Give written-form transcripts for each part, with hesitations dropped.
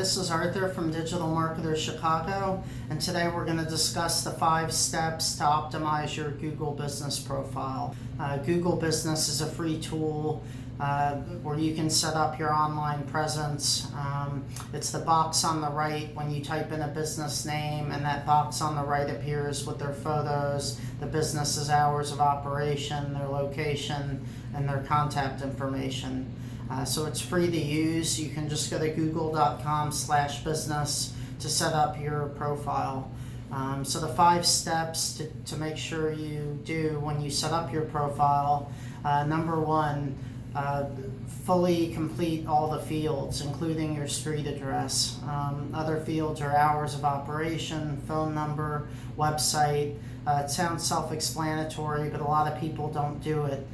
this is Arthur from Digital Marketers Chicago, and today we're going to discuss the 5 steps to optimize your Google Business profile. Google Business is a free tool where you can set up your online presence. It's the box on the right when you type in a business name, and that box on the right appears with their photos, the business's hours of operation, their location, and their contact information. So it's free to use. You can just go to google.com/business to set up your profile. So the 5 steps to make sure you do when you set up your profile. Number 1, fully complete all the fields, including your street address. Other fields are hours of operation, phone number, website. It sounds self-explanatory, but a lot of people don't do it.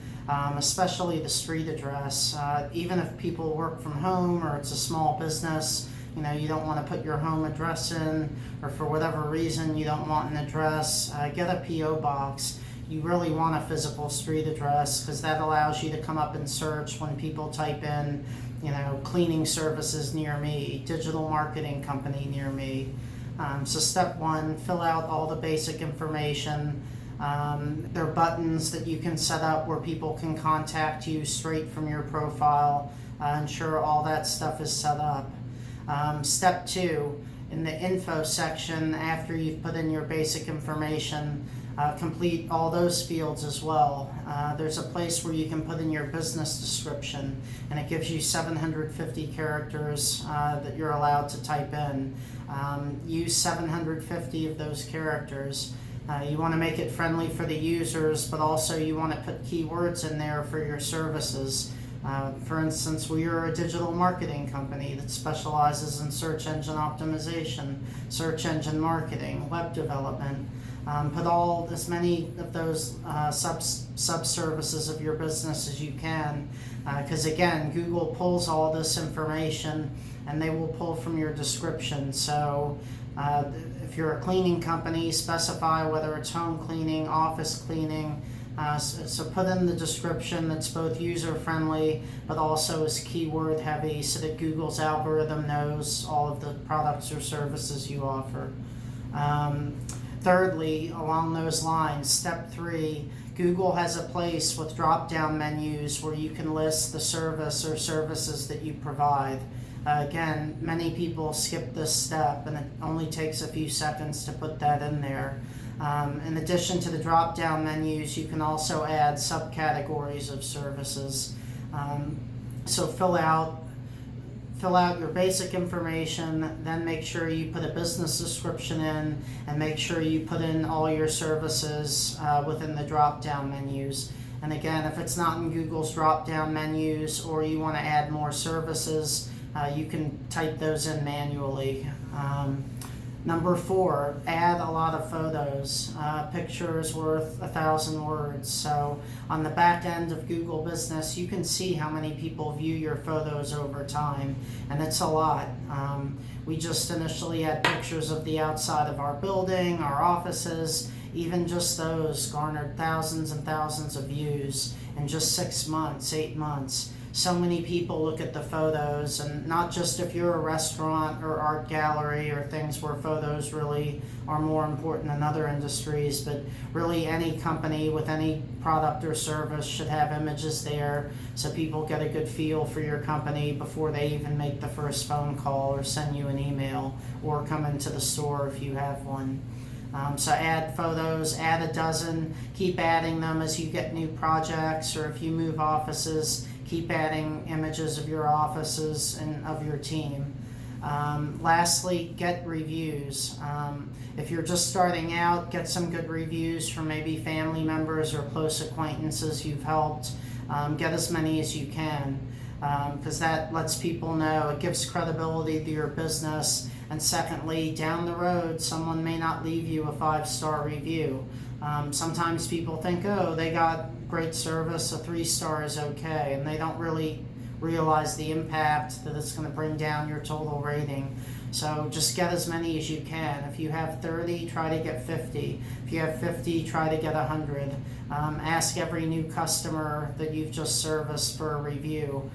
Especially the street address. Even if people work from home or it's a small business, you don't want to put your home address in, or for whatever reason you don't want an address, get a P.O. box. You really want a physical street address because that allows you to come up in search when people type in, cleaning services near me, digital marketing company near me. So step 1, fill out all the basic information. There are buttons that you can set up where people can contact you straight from your profile. Ensure all that stuff is set up. Step 2, in the info section, after you've put in your basic information, complete all those fields as well. There's a place where you can put in your business description, and it gives you 750 characters that you're allowed to type in. Use 750 of those characters. You want to make it friendly for the users, but also you want to put keywords in there for your services. For instance, we are a digital marketing company that specializes in search engine optimization, search engine marketing, web development. Put as many of those sub-services of your business as you can, because again, Google pulls all this information and they will pull from your description. So if you're a cleaning company, specify whether it's home cleaning, office cleaning. So put in the description that's both user-friendly but also is keyword-heavy so that Google's algorithm knows all of the products or services you offer. Thirdly, along those lines, step 3, Google has a place with drop-down menus where you can list the service or services that you provide. Again, many people skip this step, and it only takes a few seconds to put that in there. In addition to the drop-down menus, you can also add subcategories of services. So fill out your basic information, then make sure you put a business description in, and make sure you put in all your services within the drop-down menus. And again, if it's not in Google's drop-down menus or you want to add more services, you can type those in manually. Number 4, add a lot of photos. Picture is worth 1,000 words. So on the back end of Google Business, you can see how many people view your photos over time, and it's a lot. We just initially had pictures of the outside of our building, our offices. Even just those garnered thousands and thousands of views in just 6 months, 8 months. So many people look at the photos, and not just if you're a restaurant or art gallery or things where photos really are more important than other industries, but really any company with any product or service should have images there so people get a good feel for your company before they even make the first phone call or send you an email or come into the store if you have one. So add photos, add a dozen, keep adding them as you get new projects, or if you move offices, keep adding images of your offices and of your team. Lastly, get reviews. If you're just starting out, get some good reviews from maybe family members or close acquaintances you've helped. Get as many as you can, because that lets people know, it gives credibility to your business. And secondly, down the road, someone may not leave you a 5-star review. Sometimes people think, oh, they got great service, a 3-star is okay, and they don't really realize the impact that it's going to bring down your total rating. So just get as many as you can. If you have 30, try to get 50. If you have 50, try to get 100. Ask every new customer that you've just serviced for a review.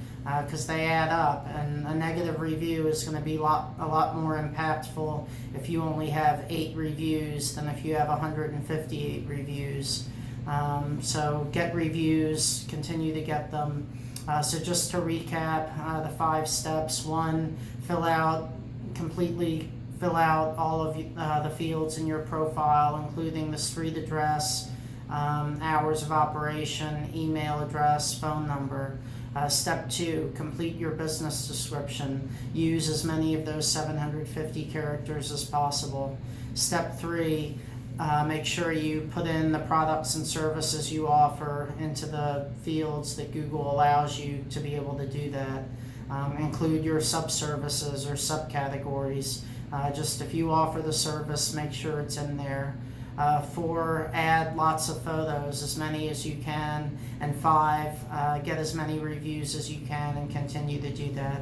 because they add up, and a negative review is going to be a lot more impactful if you only have 8 reviews than if you have 158 reviews. So get reviews, continue to get them. So just to recap, the 5 steps: 1, completely fill out all of the fields in your profile, including the street address, hours of operation, email address, phone number. Step 2, complete your business description. Use as many of those 750 characters as possible. Step 3, make sure you put in the products and services you offer into the fields that Google allows you to be able to do that. Include your sub-services or subcategories. Just if you offer the service, make sure it's in there. 4, add lots of photos, as many as you can. And 5, get as many reviews as you can and continue to do that.